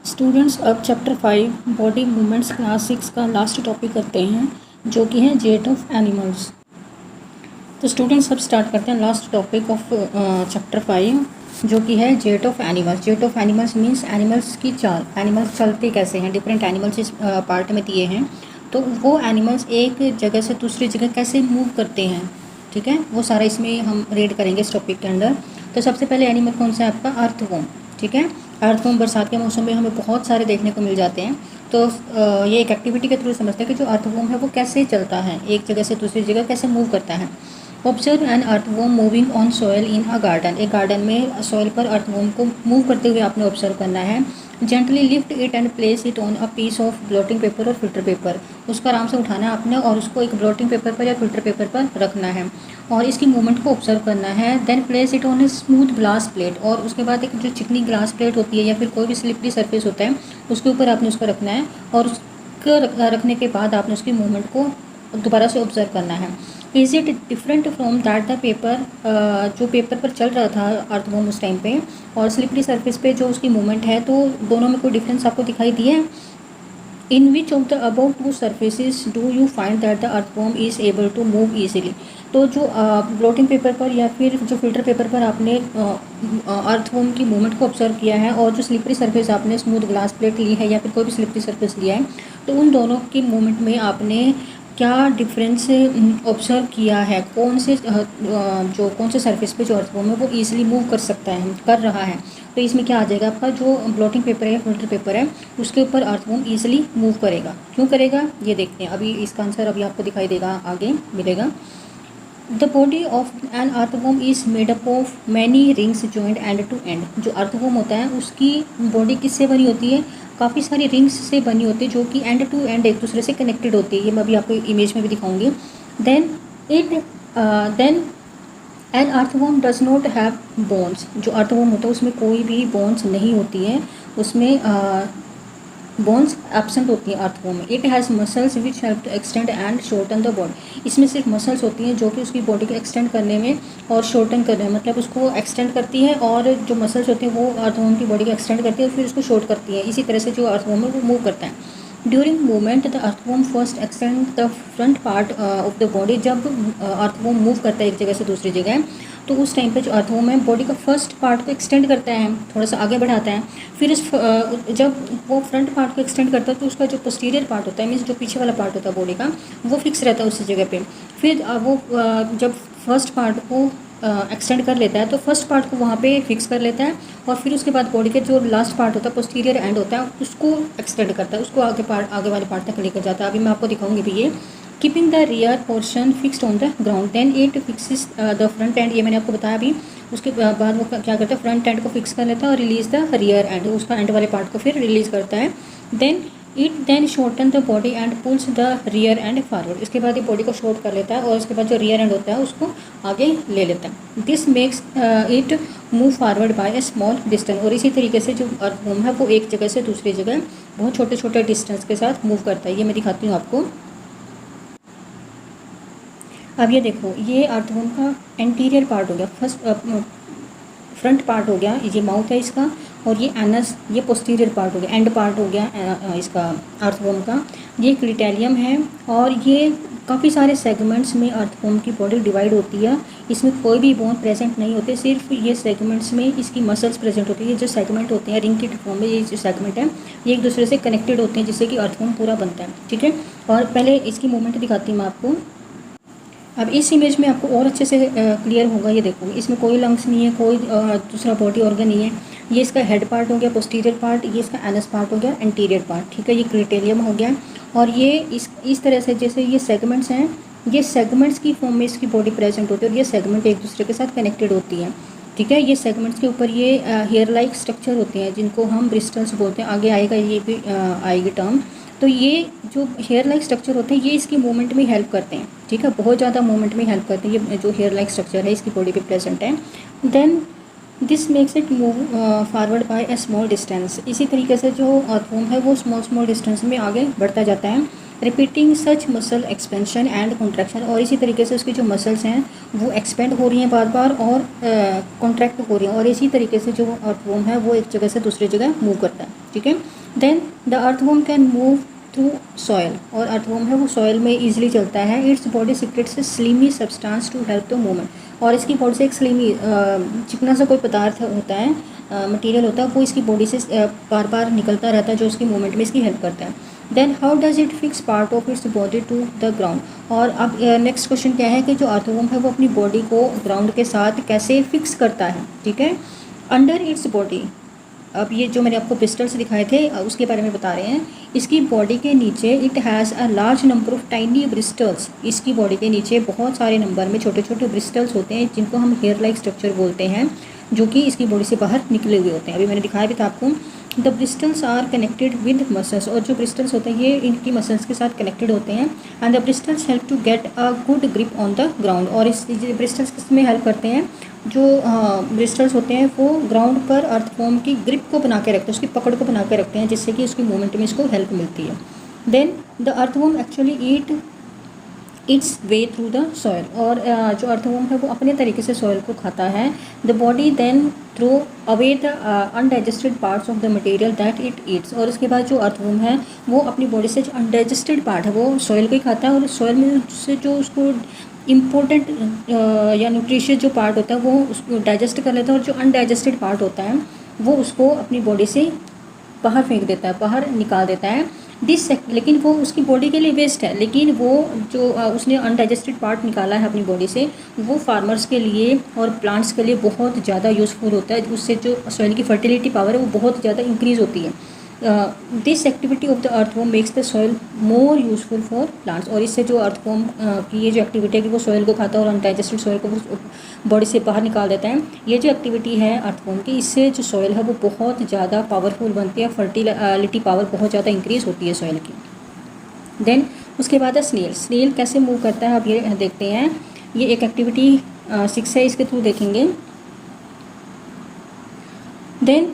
Students अब chapter 5 body movements class 6 का last topic करते हैं जो कि है जेट ऑफ एनिमल्स। तो स्टूडेंट्स अब स्टार्ट करते हैं लास्ट टॉपिक ऑफ चैप्टर 5 जो कि है jet of animals. Jet of animals means animals की चाल, एनिमल्स चलते कैसे हैं, डिफरेंट एनिमल्स इस पार्ट में दिए हैं। तो वो एनिमल्स एक जगह से दूसरी जगह कैसे मूव करते हैं, ठीक है, वो सारा इसमें हम रीड करेंगे इस टॉपिक के अंदर। तो सबसे पहले एनिमल कौन सा है आपका, अर्थवॉर्म, ठीक है। अर्थवॉर्म बरसात के मौसम में हमें बहुत सारे देखने को मिल जाते हैं। तो ये एक एक्टिविटी के थ्रू समझते हैं कि जो अर्थवॉर्म है वो कैसे चलता है, एक जगह से दूसरी जगह कैसे मूव करता है। Observe an earthworm moving on soil in a garden. एक गार्डन में सॉयल पर अर्थवॉर्म को मूव करते हुए आपने ऑब्जर्व करना है। Gently lift it and place it on a piece of blotting paper और फिल्टर पेपर। उसको आराम से उठाना है आपने और उसको एक ब्लॉटिंग पेपर पर या फिल्टर पेपर पर रखना है और इसकी मूवमेंट को ऑब्जर्व करना है। Then place it on a smooth glass plate. और उसके बाद एक जो चिकनी ग्लास प्लेट होती है या फिर कोई भी स्लिपरी सरफेस होता है उसके ऊपर आपने उसको रखना है और उसको रखने के बाद आपने उसकी मूवमेंट को दोबारा से ऑब्जर्व करना है। Is it different from that the paper, जो पेपर पर चल रहा था अर्थवॉर्म उस टाइम पे और स्लिपरी सरफेस पे जो उसकी मूवमेंट है, तो दोनों में कोई डिफरेंस आपको दिखाई दिया है। In which of the above two surfaces do you find that the earthworm is able to move easily. तो जो ब्लॉटिंग पेपर पर या फिर जो फिल्टर पेपर पर आपने अर्थवॉर्म की मूवमेंट को ऑब्जर्व किया है और जो स्लिपरी सरफेस आपने स्मूथ ग्लास प्लेट ली है या फिर कोई भी स्लिपरी सरफेस लिया है, तो उन दोनों की मूवमेंट में आपने क्या डिफरेंस ऑब्जर्व किया है, कौन से सरफेस पे जो अर्थवॉर्म है वो ईजिली मूव कर सकता है, कर रहा है। तो इसमें क्या आ जाएगा आपका, जो ब्लॉटिंग पेपर है या फिल्टर पेपर है उसके ऊपर अर्थवॉर्म ईजिली मूव करेगा। क्यों करेगा ये देखते हैं, अभी इसका आंसर अभी आपको दिखाई देगा, आगे मिलेगा। The body of an earthworm is made up of many rings joint end to end. जो अर्थवॉर्म होता है उसकी बॉडी किससे बनी होती है, काफ़ी सारी रिंग्स से बनी होती है जो कि एंड टू एंड एक दूसरे से कनेक्टेड होती है। ये मैं अभी आपको इमेज में भी दिखाऊंगी। Then an earthworm does not have bones. जो अर्थवॉर्म होता है उसमें कोई भी बोन्स नहीं होती है, उसमें बोन्स एब्सेंट होती है अर्थवॉर्म में। It has muscles which help to extend and shorten the body. इसमें सिर्फ मसल्स होती हैं जो कि उसकी बॉडी को एक्सटेंड करने में और शॉर्टन करने में, मतलब उसको एक्सटेंड करती है और जो मसल्स होती हैं वो अर्थवॉर्म की बॉडी को एक्सटेंड करती है और फिर उसको शॉर्ट करती है। इसी तरह से जो अर्थवॉर्म है वो मूव करता है। During movement the earthworm first extend the front part of the body. जब अर्थवॉर्म मूव करता है एक जगह से दूसरी जगह, तो उस टाइम पे जो अर्थवॉर्म है बॉडी का फर्स्ट पार्ट को एक्सटेंड करता है, थोड़ा सा आगे बढ़ाता है। फिर जब वो फ्रंट पार्ट को एक्सटेंड करता है तो उसका जो पोस्टीरियर पार्ट होता है, मीन्स जो पीछे वाला पार्ट होता है बॉडी का, वो फिक्स रहता है उसी जगह पे। फिर वो जब फर्स्ट पार्ट को एक्सटेंड कर लेता है तो फर्स्ट पार्ट को वहाँ पे फिक्स कर लेता है और फिर उसके बाद बॉडी के जो लास्ट पार्ट होता है, पोस्टीरियर एंड होता है, उसको एक्सटेंड करता है, उसको आगे वाले पार्ट तक लेकर जाता है। अभी मैं आपको दिखाऊंगी भी ये। Keeping the rear portion fixed on the ground then it fixes the front end. ये मैंने आपको बताया अभी। उसके बाद वो क्या करता है, फ्रंट एंड को फिक्स कर लेता है और रिलीज द रियर एंड, उसका एंड वाले पार्ट को फिर रिलीज करता है। Then shorten the body and pulls the rear end forward. इसके बाद ये बॉडी को शॉर्ट कर लेता है और उसके बाद जो रियर एंड होता है उसको आगे ले लेता है। This makes it move forward by a small distance. और इसी तरीके से जो अर्थवॉर्म है वो एक जगह से दूसरी जगह बहुत छोटे छोटे डिस्टेंस के साथ मूव करता है। ये मैं दिखाती हूँ आपको। अब ये देखो, ये अर्थवॉर्म का एंटीरियर पार्ट हो गया, फ्रंट पार्ट हो गया, ये माउथ है इसका, और ये एनस, ये पोस्टीरियर पार्ट हो गया, एंड पार्ट हो गया इसका अर्थवॉर्म का। ये क्रिटेलियम है और ये काफ़ी सारे सेगमेंट्स में अर्थवॉर्म की बॉडी डिवाइड होती है। इसमें कोई भी बोन प्रेजेंट नहीं होते, सिर्फ ये सेगमेंट्स में इसकी मसल्स प्रेजेंट होती है। ये जो सेगमेंट होते हैं रिंग की फॉर्म में, ये जो सेगमेंट है ये एक दूसरे से कनेक्टेड होते हैं जिससे कि अर्थवॉर्म पूरा बनता है, ठीक है। और पहले इसकी मूवमेंट दिखाती हूँ मैं आपको। अब इस इमेज में आपको और अच्छे से क्लियर होगा। ये देखो, इसमें कोई लंग्स नहीं है, कोई दूसरा बॉडी ऑर्गन नहीं है। ये इसका हेड पार्ट हो गया, पोस्टीरियर पार्ट, ये इसका एनस पार्ट हो गया, एंटीरियर पार्ट, ठीक है। ये क्रिटेलियम हो गया और ये इस तरह से जैसे ये सेगमेंट्स हैं, ये सेगमेंट्स की फॉर्म में इसकी बॉडी प्रेजेंट होती है और ये सेगमेंट एक दूसरे के साथ कनेक्टेड होती हैं, ठीक है। ये सेगमेंट्स के ऊपर ये हेयर लाइक स्ट्रक्चर होते हैं जिनको हम ब्रिस्टल्स बोलते हैं। आगे आएगा, ये भी आएगी टर्म। तो ये जो हेयर लाइक स्ट्रक्चर होते हैं ये इसकी मूवमेंट में हेल्प करते हैं, ठीक है, बहुत ज़्यादा मूवमेंट में हेल्प करते हैं। ये जो हेयर लाइक स्ट्रक्चर है इसकी बॉडी पे प्रेजेंट है। Then this makes it move forward by a small distance. इसी तरीके से जो अर्थवॉर्म है वो स्मॉल डिस्टेंस में आगे बढ़ता जाता है। Repeating such muscle expansion and contraction, और इसी तरीके से उसकी जो मसल्स हैं वो एक्सपेंड हो रही हैं बार बार और कॉन्ट्रैक्ट हो रही हैं, और इसी तरीके से जो अर्थवॉर्म है वो एक जगह से दूसरी जगह मूव करता है, ठीक है। Then the earthworm can move through soil, और अर्थवॉर्म है वो सॉयल में ईजिली चलता है। Its body secretes slimy substance to help the movement, और इसकी बॉडी से एक स्लिमी चिकना सा कोई पदार्थ होता है, मटेरियल होता है, वो इसकी बॉडी से बार बार निकलता रहता है जो उसकी मूवमेंट में इसकी हेल्प करता है। Then how does it fix part of its body to the ground, और अब नेक्स्ट क्वेश्चन क्या है कि जो अर्थवॉर्म है वो अपनी बॉडी को ग्राउंड के साथ कैसे फिक्स करता है, ठीक है। अंडर इट्स बॉडी, अब ये जो मैंने आपको पिस्टल्स दिखाए थे उसके बारे में बता रहे हैं। इसकी बॉडी के नीचे it has a large number of tiny bristles, इसकी बॉडी के नीचे बहुत सारे नंबर में छोटे छोटे ब्रिस्टल्स होते हैं जिनको हम हेयर लाइक स्ट्रक्चर बोलते हैं, जो कि इसकी बॉडी से बाहर निकले हुए होते हैं। अभी मैंने दिखाया भी था आपको। The bristles are connected with muscles, और जो ब्रिस्टल्स होते हैं ये इनकी मसल्स के साथ कनेक्टेड होते हैं। And the bristles help to get a good grip on the ground, और इस ब्रिस्टल्स किसमें हेल्प करते हैं, जो ब्रिस्टल्स होते हैं वो ग्राउंड पर अर्थवॉर्म की ग्रिप को बना के रखते हैं, उसकी पकड़ को बना के रखते हैं, जिससे कि उसकी मूवमेंट में इसको हेल्प मिलती है। Then the earthworm actually eat its way through the soil, और जो अर्थवॉर्म है वो अपने तरीके से सॉयल को खाता है। The body then throw away the undigested parts of the material that it eats, और उसके बाद जो अर्थवॉर्म है वो अपनी बॉडी से जो अनडाइजेस्टेड पार्ट है वो सॉयल को ही खाता है, और सॉयल में से जो उसको इम्पोर्टेंट या न्यूट्रिशियस जो पार्ट होता है वो उसको डाइजेस्ट कर लेता है, और जो अनडाइजेस्टेड पार्ट होता है वो उसको अपनी बॉडी से बाहर फेंक देता है, बाहर निकाल देता है। लेकिन वो उसकी बॉडी के लिए वेस्ट है, लेकिन वो जो उसने अनडाइजेस्टेड पार्ट निकाला है अपनी बॉडी से वो फार्मर्स के लिए और प्लांट्स के लिए बहुत ज़्यादा यूज़फुल होता है। उससे जो सॉइल की फर्टिलिटी पावर है वो बहुत ज़्यादा इंक्रीज़ होती है। This activity of the earthworm makes the soil more useful for plants, और इससे जो अर्थवॉर्म की ये जो एक्टिविटी है कि वो सॉइल को खाता है और अनडाइजेस्टेड सॉइल को बॉडी से बाहर निकाल देता है, ये जो एक्टिविटी है अर्थवॉर्म की, इससे जो सॉइल है वो बहुत ज़्यादा पावरफुल बनती है, फर्टिलिटी पावर बहुत ज़्यादा इंक्रीज़ होती है सॉइल की। देन उसके बाद है स्नेल कैसे मूव करता है, अब ये देखते हैं। ये एक एक्टिविटी 6 है, इसके थ्रू देखेंगे। Then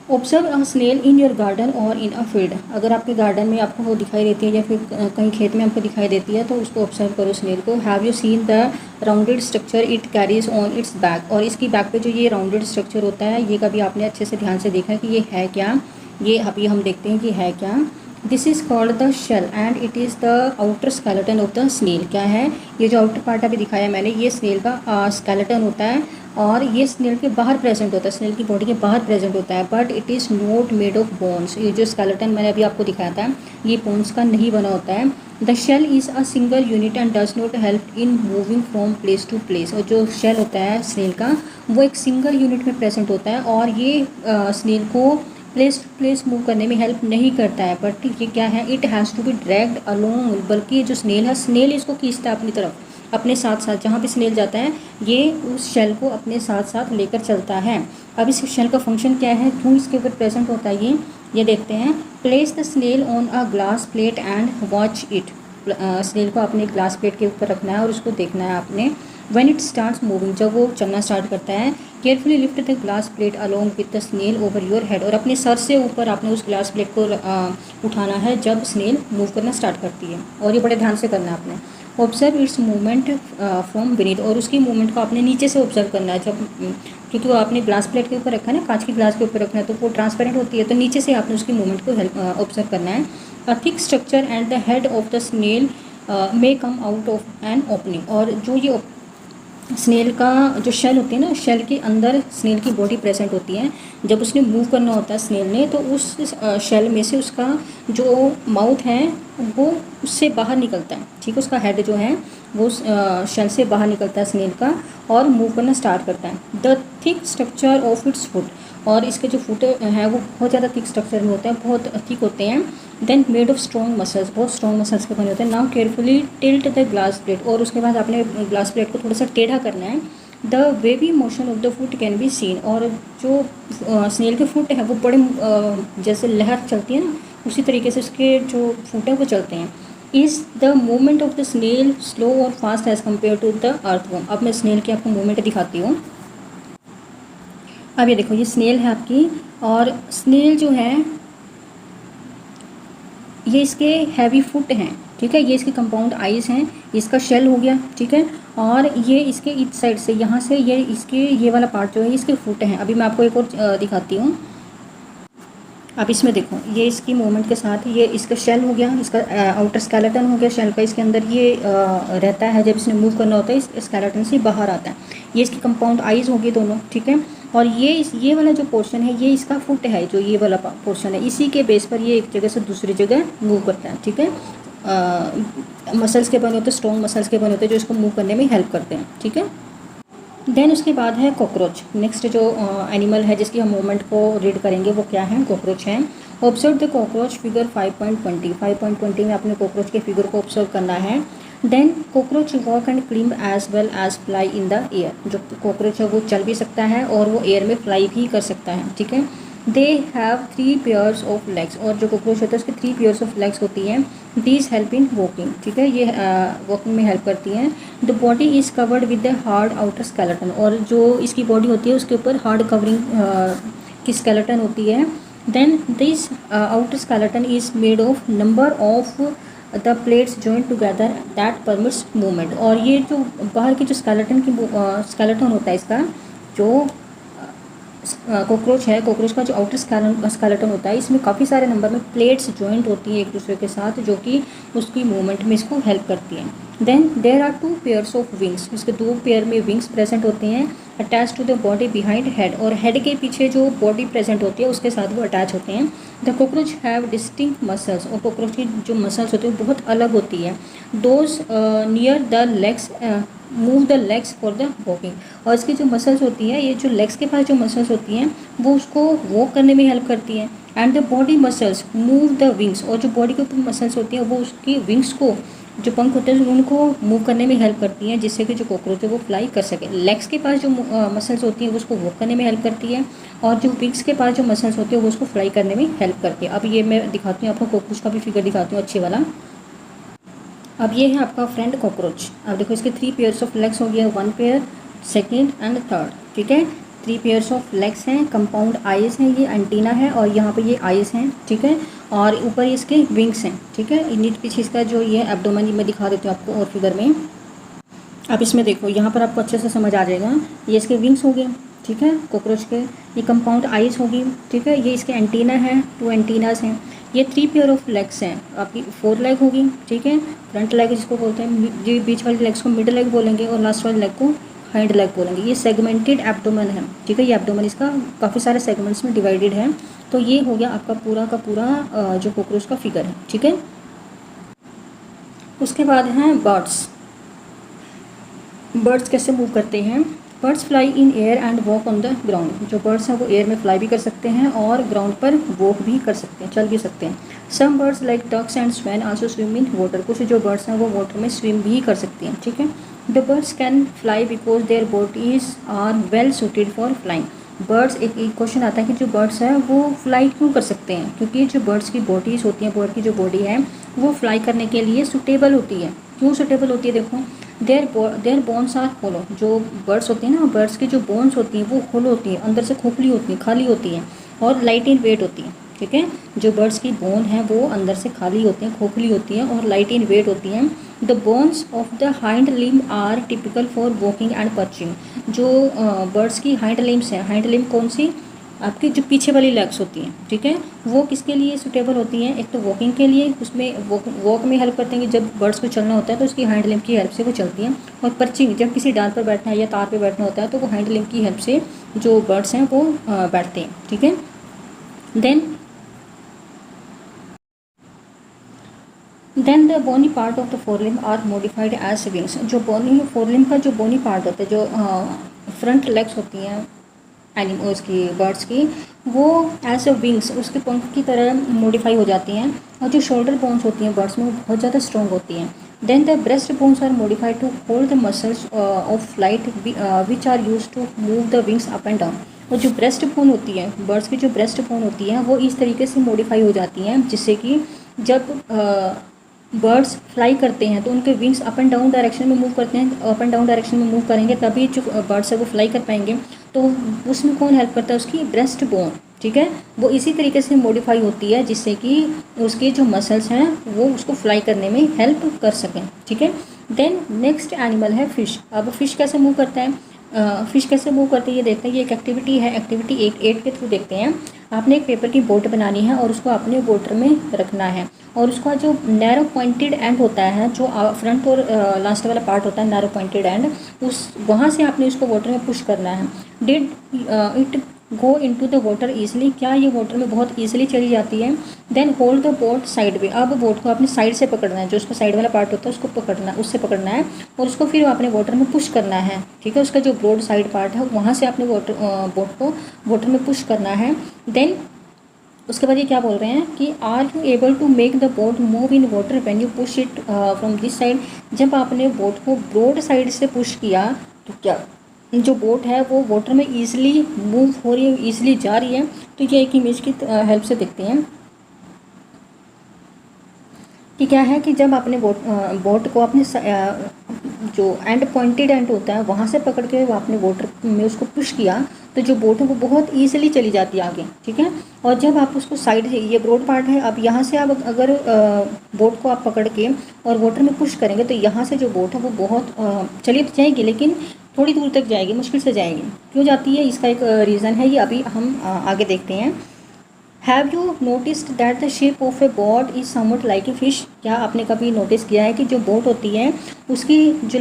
observe a snail in your garden और इन अ फील्ड, अगर आपके गार्डन में आपको वो दिखाई देती है या फिर कहीं खेत में आपको दिखाई देती है तो उसको ऑब्जर्व करो स्नेल को। Have you seen the rounded structure it carries on it's back, और इसकी बैक पे जो ये राउंडेड स्ट्रक्चर होता है ये कभी आपने अच्छे से ध्यान से देखा है कि ये है क्या, ये अभी हम देखते हैं कि है क्या। This is called the shell and it is the outer skeleton of the snail. क्या है ये जो आउटर पार्ट अभी दिखाया मैंने, ये स्नेल का स्केलेटन होता है, और ये स्नेल के बाहर प्रेजेंट होता है, स्नेल की बॉडी के बाहर प्रेजेंट होता है। But it is not made of bones, ये जो स्केलेटन मैंने अभी आपको दिखाया था ये बोन्स का नहीं बना होता है। The shell is a single unit and does not help in moving from place to place, और जो शेल होता है स्नेल का वो एक सिंगल यूनिट में प्रेजेंट होता है, और ये स्नेल को प्लेस टू प्लेस मूव करने में हेल्प नहीं करता है। बट ये क्या है, it has to be dragged along, बल्कि जो स्नेल है स्नेल इसको खींचता है अपनी तरफ, अपने साथ साथ जहाँ पे स्नेल जाता है ये उस शेल को अपने साथ साथ लेकर चलता है। अब इस शेल का फंक्शन क्या है, क्यों इसके ऊपर प्रेजेंट होता है ये देखते हैं। Place the snail on a glass plate and watch it, snail को अपने ग्लास प्लेट के ऊपर रखना है और उसको देखना है आपने। व्हेन इट स्टार्ट्स मूविंग, जब वो चलना स्टार्ट करता है, carefully lift the glass plate along with the snail over your head, और अपने सर से ऊपर आपने उस ग्लास प्लेट को उठाना है जब स्नेल मूव करना स्टार्ट करती है, और ये बड़े ध्यान से करना है आपने। Observe it's movement from beneath, और उसकी मूवमेंट को आपने नीचे से ऑब्जर्व करना है, जब क्योंकि वो आपने ग्लास प्लेट के ऊपर रखा है ना, कांच की ग्लास के ऊपर रखना है तो वो ट्रांसपेरेंट होती है, तो नीचे से आपने उसकी मूवमेंट को ऑब्जर्व करना है। A thick structure and the head of the snail may come out of an opening, और जो ये स्नेल का जो शेल होती है ना, शेल के अंदर स्नेल की बॉडी प्रेजेंट होती है। जब उसने मूव करना होता है स्नेल ने, तो उस शेल में से उसका जो माउथ है वो उससे बाहर निकलता है, ठीक है, उसका हेड जो है वो शेल से बाहर निकलता है स्नेल का, और मूव करना स्टार्ट करता है। The thick structure of its foot, और इसके जो फुट हैं वो बहुत ज़्यादा थिक स्ट्रक्चर में होते हैं, बहुत थिक होते हैं। Then made of strong muscles, बहुत स्ट्रॉन्ग मसल्स के बने होते हैं। Now carefully tilt the glass plate, और उसके बाद आपने ग्लास प्लेट को थोड़ा सा टेढ़ा करना है। The wavy motion of the foot can be seen, और जो स्नेल के फुट है वो बड़े जैसे लहर चलती है ना, उसी तरीके से उसके जो फुट है वो चलते हैं। Is the movement of the snail slow और fast as compare to the earthworm. अब मैं स्नेल की आपको मूवमेंट दिखाती हूँ। अब ये देखो, ये स्नेल है आपकी, और स्नेल जो है ये इसके हैवी फुट हैं, ठीक है, ये इसके कंपाउंड आइज हैं, इसका शेल हो गया, ठीक है, और ये इसके इस साइड से यहाँ से ये इसके ये वाला पार्ट जो है इसके फुट हैं। अभी मैं आपको एक और दिखाती हूँ। अब इसमें देखो, ये इसकी मूवमेंट के साथ ये इसका शेल हो गया, इसका आउटर स्केलेटन हो गया शेल का, इसके अंदर ये रहता है, जब इसने मूव करना होता है इस स्केलेटन से बाहर आता है। ये इसकी कंपाउंड आइज होगी दोनों, ठीक है, और ये वाला जो पोर्शन है ये इसका फुट है, जो ये वाला पोर्शन है, इसी के बेस पर ये एक जगह से दूसरी जगह मूव करता है, ठीक है। मसल्स के बने होते हैं, स्ट्रॉन्ग मसल्स के बने होते हैं जो इसको मूव करने में हेल्प करते हैं, ठीक है। देन उसके बाद है कॉकरोच। नेक्स्ट जो एनिमल है जिसकी हम मूवमेंट को रीड करेंगे वो क्या है, कॉकरोच है। Observe the cockroach figure 5.20। 5.20 में अपने कॉकरोच के फिगर को ऑब्जर्व करना है। Then cockroach walk and climb as well as fly in the air. जो कॉकरोच है वो चल भी सकता है और वो एयर में फ्लाई भी कर सकता है, ठीक है। They have 3 pairs of legs. और जो कॉकरोच होता है उसके 3 पेयर्स ऑफ लेग्स होती हैं। दीज हेल्प इन वॉकिंग, ठीक है, ये वॉकिंग में हेल्प करती हैं। The body is covered with the hard outer skeleton. और जो इसकी बॉडी होती है उसके ऊपर हार्ड कवरिंग की स्केलेटन होती है। Then this outer skeleton is made of number of the plates joint together that permits movement. और ये जो बाहर की जो स्केलेटन होता है इसका, जो कॉकरोच है, कॉकरोच का जो आउटर स्केलेटन होता है इसमें काफ़ी सारे नंबर में प्लेट्स जॉइंट होती हैं एक दूसरे के साथ, जो कि उसकी मूवमेंट में इसको हेल्प करती हैं। Then there are 2 pairs of wings. इसके 2 पेयर में विंग्स प्रेजेंट होते हैं attach to the body behind head. और हेड के पीछे जो बॉडी प्रेजेंट होती है उसके साथ वो अटैच होते हैं। The cockroach have distinct muscles. और कॉकरोच की जो मसल्स होती है वो बहुत अलग होती है। Those near the legs move the legs for the walking. और इसकी जो मसल्स होती है, ये जो लेग्स के पास जो मसल्स होती हैं वो उसको वॉक करने में हेल्प करती हैं। And the body muscles move the wings. और जो बॉडी के ऊपर मसल्स होती हैं वो उसकी विंग्स को, जो पंख होते हैं उनको मूव करने में हेल्प करती हैं, जिससे कि जो कॉकरोच है वो फ्लाई कर सके। लेग्स के पास जो मसल्स होती हैं वो उसको वॉक करने में हेल्प करती है, और जो विंग्स के पास जो मसल्स होती है वो उसको फ्लाई करने में हेल्प करती है। अब ये मैं दिखाती हूँ आपको, कॉकरोच का भी फिगर दिखाती हूँ अच्छे वाला। अब ये है आपका फ्रेंड कॉकरोच। अब देखो इसके 3 पेयर्स ऑफ लेग्स हो गया, 1 पेयर, सेकेंड एंड थर्ड, ठीक है। 3 पेयर्स ऑफ लेग्स हैं, कंपाउंड आइज हैं, ये एंटीना है और यहाँ पे ये आइज हैं, ठीक है, और ऊपर इसके विंग्स हैं, ठीक है। नीचे पीछे इसका जो ये एब्डोमेन, ये मैं दिखा देती हूँ आपको और फिगर में। अब इसमें देखो, यहाँ पर आपको अच्छे से समझ आ जाएगा। ये इसके विंग्स हो गए, ठीक है, कॉकरोच के। ये कंपाउंड आइज होगी, ठीक है, ये इसके एंटीना है, 2 एंटीनास हैं। ये 3 पेयर ऑफ लेग्स हैं, आपकी 4 लेग होगी, ठीक है। फ्रंट लेग जिसको बोलते हैं, जी बीच वाली लेग्स को मिड लेग बोलेंगे और लास्ट वाली लेग को हाइंड लेग बोलेंगे। ये सेगमेंटेड एब्डोमेन है, ठीक है, ये एब्डोमेन इसका काफ़ी सारे सेगमेंट्स में डिवाइडेड है। तो ये हो गया आपका पूरा का पूरा जो कॉकरोच का फिगर है, ठीक है। उसके बाद हैं बर्ड्स। बर्ड्स कैसे मूव करते हैं। Birds fly in air and walk on the ground. जो बर्ड्स हैं वो एयर में फ्लाई भी कर सकते हैं और ग्राउंड पर वॉक भी कर सकते हैं, चल भी सकते हैं। Some birds like ducks and swan also swim in water. कुछ जो बर्ड्स हैं वो वाटर में स्विम भी कर सकती हैं, ठीक है। The birds can fly because their bodies are well suited for flying. Birds, एक क्वेश्चन आता है कि जो बर्ड्स हैं वो फ्लाई क्यों कर सकते हैं, क्योंकि जो बर्ड्स की बॉडीज़ होती हैं, बर्ड की जो बॉडी है वो फ्लाई करने के लिए सूटेबल होती है। क्यों सूटेबल होती है, देखो, देयर बोन्स आर होलो। जो बर्ड्स होती हैं ना, बर्ड्स की जो बोन्स होती हैं वो होलो होती हैं, अंदर से खोखली होती हैं, खाली होती हैं और लाइट इन वेट होती हैं, ठीक है। जो बर्ड्स की बोन है वो अंदर से खाली होती हैं, खोखली होती हैं और लाइट इन वेट होती हैं। The bones of the hind limb are typical for walking and perching. जो बर्ड्स की हाइंड लिम्ब्स हैं, हाइंड लिम्ब कौन सी, आपकी जो पीछे वाली लेग्स होती हैं, ठीक है, वो किसके लिए सूटेबल होती हैं, एक तो वॉकिंग के लिए, उसमें वॉक में हेल्प करते हैं कि जब बर्ड्स को चलना होता है तो उसकी हाइंड लिम्ब की हेल्प से वो चलती हैं। और पर्चिंग, जब किसी डाल पर बैठना है या तार पर बैठना होता है तो वो हाइंड लिम्ब की हेल्प से जो बर्ड्स हैं वो बैठते हैं, ठीक है। Then the bony part of the forelimb are modified as wings. जो बोनी फोरलिम्ब का जो बोनी पार्ट होता है, जो फ्रंट लेग्स होती हैं एनिमल्स की, बर्ड्स की, वो एज अ विंग्स उसके पंख की तरह मॉडिफाई हो जाती हैं। और जो शोल्डर बोन्स होती हैं बर्ड्स में वो बहुत ज़्यादा स्ट्रॉन्ग होती हैं। Then the breast bones are modified to hold the muscles of flight which are use to move the wings up and down. और जो ब्रेस्ट बोन होती है, बर्ड्स की जो ब्रेस्ट बोन होती है वो इस तरीके से मॉडिफाई हो जाती हैं जिससे कि जब बर्ड्स फ्लाई करते हैं तो उनके wings up and down direction में मूव करते हैं। अप एंड डाउन डायरेक्शन में मूव करेंगे तभी जो बर्ड्स है वो फ्लाई कर पाएंगे। तो उसमें कौन हेल्प करता है, उसकी ब्रेस्ट बोन, ठीक है, वो इसी तरीके से मॉडिफाई होती है जिससे कि उसके जो मसल्स हैं वो उसको फ्लाई करने में हेल्प कर सकें, ठीक है। देन नेक्स्ट एनिमल है फिश। अब फिश कैसे मूव करता है, फिश कैसे मूव करती है ये देखते हैं। ये एक एक्टिविटी है, एक्टिविटी 8 के थ्रू देखते हैं। आपने एक पेपर की बोट बनानी है और उसको अपने वाटर में रखना है, और उसका जो नैरो पॉइंटेड एंड होता है, जो फ्रंट और लास्ट वाला पार्ट होता है नैरो पॉइंटेड एंड, उस वहाँ से आपने उसको वाटर में पुश करना है। Did it go into the water easily, क्या ये वाटर में बहुत ईजिली चली जाती है। Then hold the boat sideways, अब बोट को अपने साइड से पकड़ना है, जो उसका साइड वाला पार्ट होता है उसको पकड़ना, उससे पकड़ना है और उसको फिर अपने वाटर में पुश करना है, ठीक है। उसका जो ब्रॉड साइड पार्ट है वहाँ से अपने बोट को वाटर में पुश करना है। देन उसके बाद ये क्या बोल रहे हैं कि are you able to make the boat move in water when you push it from this side, जब आपने बोट को ब्रॉड साइड से पुश किया तो क्या जो बोट है वो वाटर में ईजिली मूव हो रही है, ईजिली जा रही है। तो ये एक इमेज की हेल्प से देखते हैं कि क्या है कि जब आपने बोट को अपने जो एंड पॉइंटेड एंड होता है वहाँ से पकड़ के वो आपने वाटर में उसको पुश किया तो जो बोट है वो बहुत ईजिली चली जाती है आगे, ठीक है। और जब आप उसको साइड से, ये ब्रॉड पार्ट है, अब यहाँ से आप अगर बोट को आप पकड़ के और वाटर में पुश करेंगे तो यहाँ से जो बोट है वो बहुत चली तो जाएगी लेकिन थोड़ी दूर तक जाएगी, मुश्किल से जाएगी। क्यों जाती है, इसका एक रीज़न है, ये अभी हम आगे देखते हैं। Have you noticed that the shape of A boat is somewhat like a fish, क्या आपने कभी नोटिस किया है कि जो बोट होती है उसकी जो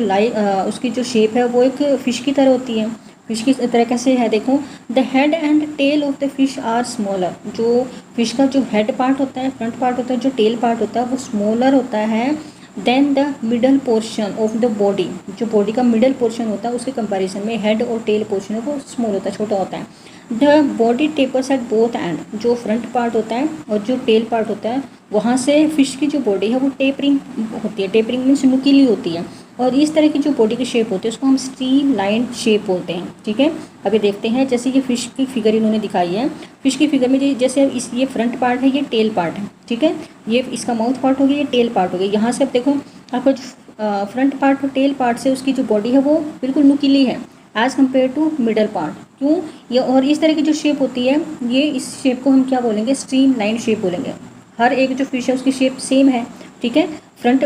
उसकी जो शेप है वो एक फ़िश की तरह होती है। फिश की तरह कैसे है देखो, the head and tail of the fish are smaller, जो फिश का जो हेड पार्ट होता है, फ्रंट पार्ट होता है, जो टेल पार्ट होता है वो स्मॉलर होता है then the middle portion of the body, जो बॉडी का मिडल पोर्शन होता है उसके कंपैरिजन में हेड और टेल पोर्शन है वो स्मॉल होता है, छोटा होता है। The body tapers at both and, जो फ्रंट पार्ट होता है और जो टेल पार्ट होता है वहाँ से फिश की जो बॉडी है वो टेपरिंग होती है, टेपरिंग मीन्स नुकीली होती है। और इस तरह की जो बॉडी की शेप होती है उसको हम स्ट्रीम लाइन शेप बोलते हैं, ठीक है। अभी देखते हैं, जैसे ये फिश की फिगर इन्होंने दिखाई है, फिश की फिगर में जैसे ये फ्रंट पार्ट है, ये टेल पार्ट है, ठीक है। ये इसका माउथ पार्ट हो गया, ये टेल पार्ट हो गया। यहाँ से अब देखो आपका जो फ्रंट पार्ट और टेल पार्ट से उसकी जो बॉडी है वो बिल्कुल नुकीली है as compare to middle part. क्यों, ये और इस तरह की जो शेप होती है, ये इस शेप को हम क्या बोलेंगे, स्ट्रीम लाइन शेप बोलेंगे। हर एक जो फिश है उसकी शेप सेम है, ठीक है। फ्रंट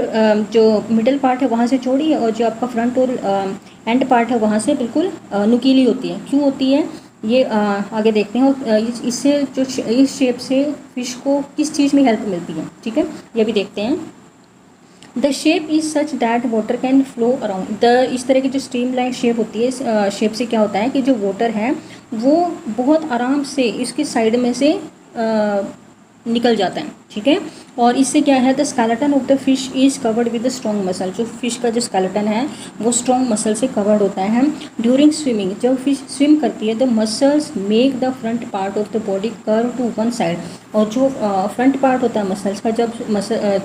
जो मिडल पार्ट है वहाँ से चौड़ी है और जो आपका फ्रंट और एंड पार्ट है वहाँ से बिल्कुल नुकीली होती है। क्यों होती है ये आगे देखते हैं। और इससे जो इस शेप से फिश को किस चीज़ में हेल्प मिलती है, ठीक है, ये भी देखते हैं। The shape is such that water can flow around the, इस तरह की जो स्ट्रीम लाइन शेप होती है, शेप से क्या होता है कि जो वाटर है वो बहुत आराम से इसकी साइड में से निकल जाता है, ठीक है। और इससे क्या है, the skeleton of the fish is covered with the strong muscle, जो फिश का जो स्केलेटन है वो स्ट्रॉन्ग मसल से कवर्ड होता है। ड्यूरिंग स्विमिंग, जब फिश स्विम करती है the muscles make the front part of the body curve to one side, और जो फ्रंट पार्ट होता है मसल्स का, जब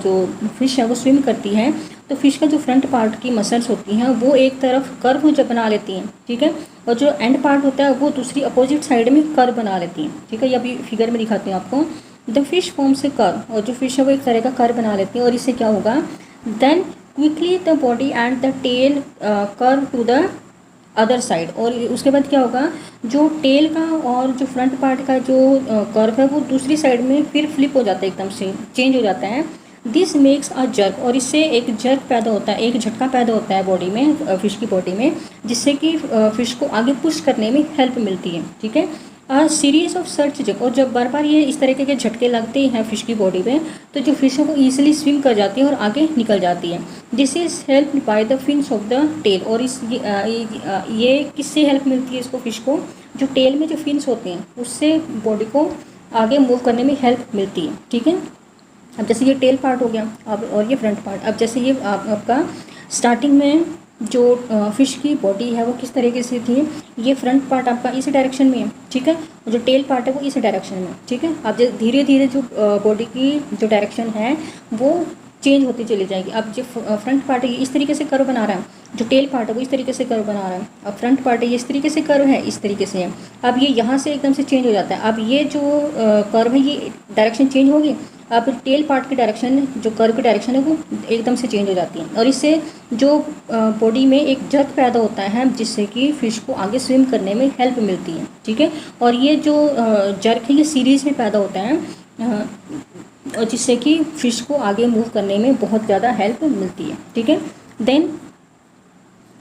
जो फिश है वो स्विम करती है तो फिश का जो फ्रंट पार्ट की मसल्स होती हैं वो एक तरफ कर्व जब बना लेती हैं, ठीक है। और जो एंड पार्ट होता है वो दूसरी अपोजिट साइड में कर्व बना लेती हैं, ठीक है। ये अभी फिगर में दिखाती हूँ आपको। The fish forms a curve, और जो फिश है वो एक तरह का कर्व बना लेती है। और इससे क्या होगा, then quickly the body and the tail curve to the other side, और उसके बाद क्या होगा, जो टेल का और जो फ्रंट पार्ट का जो कर्व है वो दूसरी साइड में फिर फ्लिप हो जाता है, एकदम से चेंज हो जाता है। दिस मेक्स अ जर्क, और इससे एक जर्क पैदा होता है, एक झटका पैदा होता है बॉडी में, फिश की बॉडी में, जिससे कि फिश को आगे पुश करने में हेल्प मिलती है, ठीक है। सीरीज ऑफ सर्च जग, और जब बार बार ये इस तरीके के झटके लगते हैं फिश की बॉडी में तो जो फिश है वो ईजिली स्विम कर जाती है और आगे निकल जाती है। This is help by the fins of the tail, और इस ये किससे हेल्प मिलती है इसको, फिश को, जो टेल में जो फिन्स होते हैं उससे बॉडी को आगे मूव करने में हेल्प मिलती है, ठीक है। अब जैसे ये टेल पार्ट हो गया, अब और ये फ्रंट पार्ट। अब जैसे ये आपका स्टार्टिंग में जो फिश की बॉडी है वो किस तरीके से थी, ये फ्रंट पार्ट आपका इसी डायरेक्शन में है, ठीक है, और जो टेल पार्ट है वो इसी डायरेक्शन में, ठीक है। अब धीरे धीरे जो बॉडी की जो डायरेक्शन है वो चेंज होती चली जाएगी। अब जो फ्रंट पार्ट है ये इस तरीके से कर्व बना रहा है, जो टेल पार्ट है वो इस तरीके से कर्व बना रहा है। अब फ्रंट पार्ट है ये इस तरीके से कर्व है, इस तरीके से है। अब ये यहाँ से एकदम से चेंज हो जाता है। अब ये जो कर्व है ये डायरेक्शन चेंज होगी, अब टेल पार्ट की डायरेक्शन, जो कर्व की डायरेक्शन है वो एकदम से चेंज हो जाती है, और इससे जो बॉडी में एक जर्क पैदा होता है जिससे कि फ़िश को आगे स्विम करने में हेल्प मिलती है, ठीक है। और ये जो जर्क है ये सीरीज़ में पैदा होता है, और जिससे कि फ़िश को आगे मूव करने में बहुत ज़्यादा हेल्प मिलती है, ठीक है। देन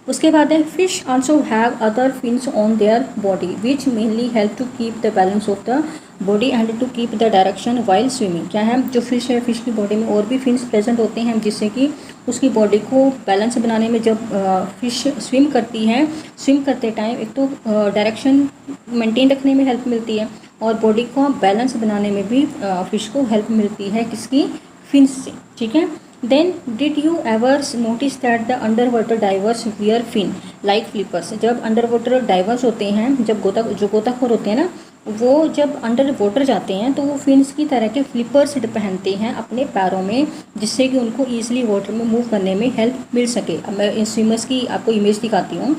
उसके बाद है fish also have other fins on their body which mainly help to keep the balance of the body and to keep the direction while swimming. क्या है, जो फिश है, फिश की बॉडी में और भी फिन्स प्रेजेंट होते हैं जिससे कि उसकी बॉडी को बैलेंस बनाने में, जब फिश स्विम करती है, स्विम करते टाइम एक तो डायरेक्शन मेंटेन रखने में हेल्प मिलती है, और बॉडी को बैलेंस बनाने में भी फिश को हेल्प मिलती है, किसकी, फिन्स से, ठीक है। Then did you ever notice that the underwater divers wear fin like flippers. जब अंडर वाटर डाइवर्स होते हैं, जब गोताखोर होते हैं ना, वो जब अंडर वाटर जाते हैं तो वो फिन्स की तरह के फ्लिपर्स पहनते हैं अपने पैरों में, जिससे कि उनको ईजिली वाटर में मूव करने में हेल्प मिल सके। अब मैं इन स्विमर्स की आपको इमेज दिखाती हूँ।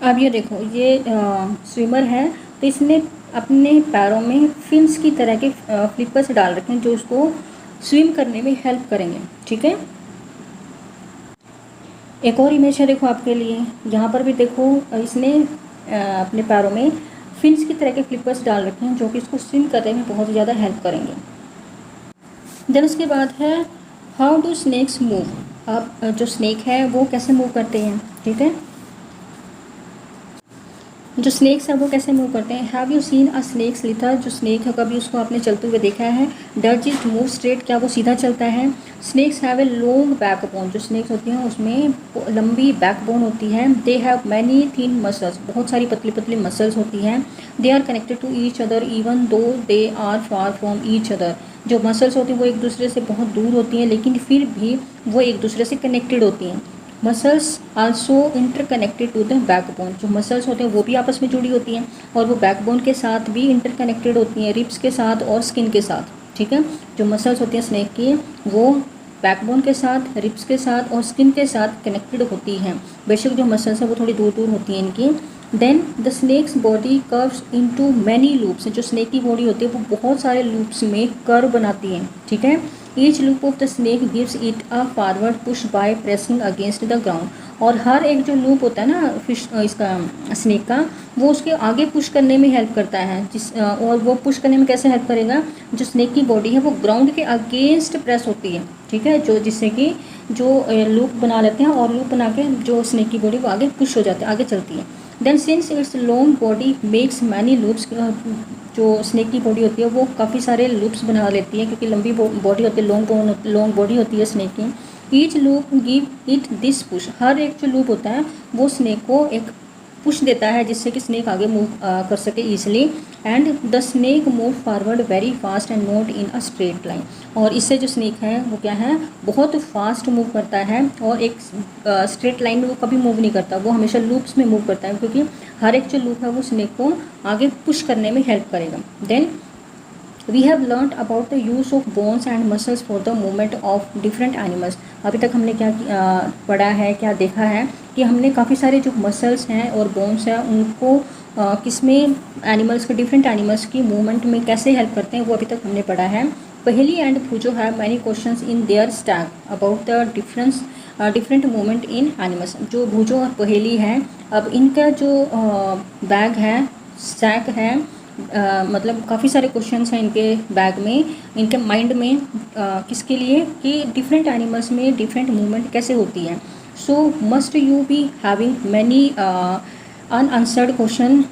अब ये देखो, ये स्विमर है, तो इसने अपने पैरों में फिन्स की तरह के फ्लिपर्स डाल रखे हैं जो उसको स्विम करने में हेल्प करेंगे, ठीक है। एक और इमेज है देखो आपके लिए, यहाँ पर भी देखो इसने अपने पैरों में फिन्स की तरह के फ्लिपर्स डाल रखे हैं जो कि इसको स्विम करने में बहुत ज़्यादा हेल्प करेंगे। देन उसके बाद है हाउ डू स्नेक्स मूव। अब जो स्नेक है वो कैसे मूव करते हैं, ठीक है। जो स्नेक्स है वो कैसे मूव करते हैं। Have you seen a snake slither. जो स्नेक है कभी उसको आपने चलते हुए देखा है। डज इट मूव स्ट्रेट, क्या वो सीधा चलता है। Snakes have a long backbone. जो स्नेक्स होती हैं उसमें लंबी बैकबोन होती है। They have many thin muscles, बहुत सारी पतली पतली मसल्स होती हैं। They are connected to each other even though they are far from each other. जो मसल्स होती हैं वो एक दूसरे से बहुत दूर होती हैं, लेकिन फिर भी वो एक दूसरे से कनेक्टेड होती हैं। Muscles also interconnected to the backbone. जो मसल्स होते हैं वो भी आपस में जुड़ी होती हैं, और वो बैकबोन के साथ भी इंटरकनेक्टेड होती हैं, रिब्स के साथ और स्किन के साथ, ठीक है। जो मसल्स होती हैं स्नेक की वो बैकबोन के साथ, रिब्स के साथ और स्किन के साथ कनेक्टेड होती हैं। बेशक जो मसल्स हैं वो थोड़ी दूर दूर होती हैं इनकी। Then the snake's body curves into many loops. जो स्नेक की बॉडी होती है वो बहुत सारे लूप्स में कर्व बनाती है, ठीक है। Each loop of the snake gives it a forward push by pressing against the ground. और हर एक जो लूप होता है ना फिश इसका स्नेक का, वो उसके आगे पुश करने में हेल्प करता है। और वो पुश करने में कैसे हेल्प करेगा, जो स्नेक की बॉडी है वो ग्राउंड के अगेंस्ट प्रेस होती है, ठीक है। जो जिससे कि जो लूप बना लेते हैं, और लूप बना के जो स्नेक की बॉडी वो आगे पुश हो जाती है, आगे चलती है। Then since its long body makes many loops. जो स्नेक की बॉडी होती है वो काफ़ी सारे लूप्स बना लेती है, क्योंकि लंबी बॉडी होती है, लॉन्ग बॉडी होती है स्नेक की। Each loop give it this push. हर एक जो लूप होता है वो स्नेक को एक पुश देता है, जिससे कि स्नेक आगे मूव कर सके easily. And the snake move forward very fast and not in a straight line. और इससे जो स्नेक है वो क्या है, बहुत फास्ट मूव करता है, और एक स्ट्रेट लाइन में वो कभी मूव नहीं करता, वो हमेशा लूप्स में मूव करता है, क्योंकि हर एक जो लूप है वो स्नेक को आगे पुश करने में हेल्प करेगा। Then we have learn about the use of bones and muscles for the movement of different animals. अभी तक हमने क्या पढ़ा है, क्या देखा है कि हमने काफ़ी सारे जो मसल्स हैं और बोन्स हैं उनको किसमें, एनिमल्स के, डिफरेंट एनिमल्स की मूवमेंट में कैसे हेल्प करते हैं, वो अभी तक हमने पढ़ा है। पहेली and भूजो have many questions in their stack about the different movement in animals. जो भूजो और पहेली है, अब इनका जो बैग है, स्टैक है, मतलब काफ़ी सारे क्वेश्चंस हैं इनके बैग में, इनके माइंड में, किसके लिए, कि डिफरेंट एनिमल्स में डिफरेंट मूवमेंट कैसे होती है। सो must you be having many unanswered question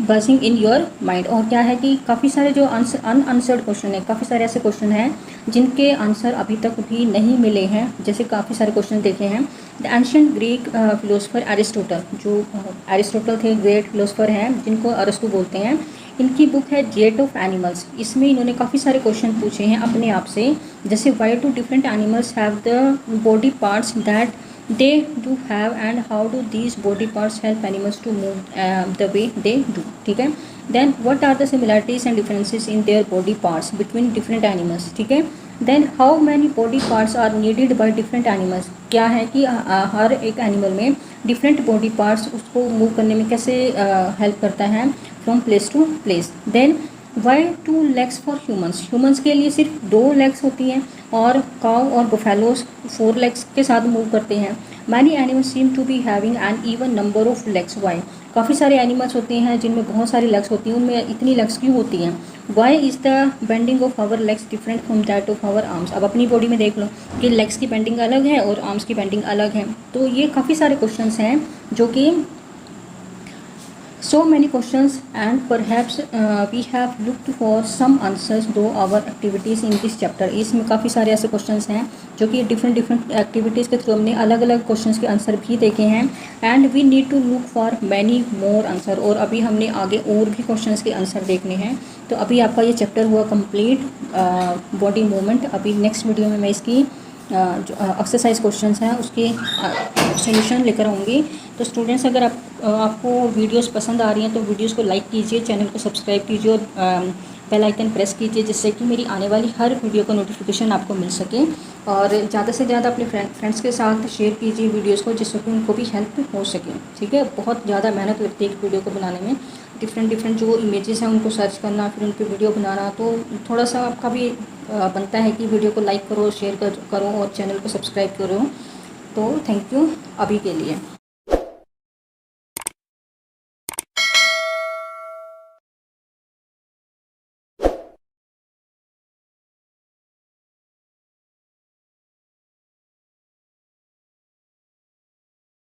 buzzing in your mind. और क्या है कि काफ़ी सारे जो अनआंसर्ड क्वेश्चन है, काफ़ी सारे ऐसे क्वेश्चन हैं जिनके आंसर अभी तक भी नहीं मिले हैं। जैसे काफ़ी सारे क्वेश्चन देखे हैं। The ancient Greek philosopher Aristotle, जो एरिस्टोटल थे, ग्रेट फिलोसफर हैं जिनको अरस्तु बोलते हैं, इनकी बुक है जेट ऑफ एनिमल्स। इसमें इन्होंने काफ़ी सारे क्वेश्चन पूछे हैं अपने आप से, जैसे why do different animals have the body parts that they do have and how do these body parts help animals to move the way they do, ठीक है। then what are the similarities and differences in their body parts between different animals, ठीक है। then how many body parts are needed by different animals। क्या है कि हर एक animal में different body parts उसको मूव करने में कैसे हेल्प करता है from place to place. Then why 2 legs for humans के लिए सिर्फ 2 legs होती हैं और काउ और बुफेलोस 4 legs के साथ मूव करते हैं। Many animals seem to be having an even number of legs. Why काफ़ी सारे एनिमल्स होते हैं जिनमें बहुत सारी लेग्स होती हैं, उनमें इतनी लेग्स क्यों होती हैं? Why is the bending of our legs different from that of our arms. अब अपनी बॉडी में देख लो कि लेग्स की बेंडिंग अलग है और आर्म्स की बेंडिंग अलग है। तो ये काफ़ी सारे क्वेश्चंस हैं जो कि so many questions and perhaps we have looked for some answers though our activities in this chapter। इसमें काफ़ी सारे ऐसे questions हैं जो कि डिफरेंट एक्टिविटीज़ के थ्रू हमने अलग अलग क्वेश्चंस के आंसर भी देखे हैं। And we need to look for many more answer, और अभी हमने आगे और भी क्वेश्चंस के आंसर देखने हैं। तो अभी आपका ये चैप्टर हुआ कंप्लीट बॉडी मूवमेंट। अभी नेक्स्ट वीडियो में मैं इसकी जो एक्सरसाइज क्वेश्चंस हैं उसके सॉल्यूशन लेकर आऊँगी। तो स्टूडेंट्स, अगर आपको वीडियोस पसंद आ रही हैं तो वीडियोस को लाइक कीजिए, चैनल को सब्सक्राइब कीजिए और बेल आइकन प्रेस कीजिए, जिससे कि मेरी आने वाली हर वीडियो का नोटिफिकेशन आपको मिल सके। और ज़्यादा से ज़्यादा अपने फ्रेंड्स के साथ शेयर कीजिए वीडियोस को, जिससे कि उनको भी हेल्प हो सके। ठीक है, बहुत ज़्यादा मेहनत लगती है एक वीडियो को बनाने में, डिफरेंट जो इमेजेस हैं उनको सर्च करना, फिर उन पर वीडियो बनाना। तो थोड़ा सा आपका भी बनता है कि वीडियो को लाइक करो, शेयर करो और चैनल को सब्सक्राइब करो। तो थैंक यू अभी के लिए।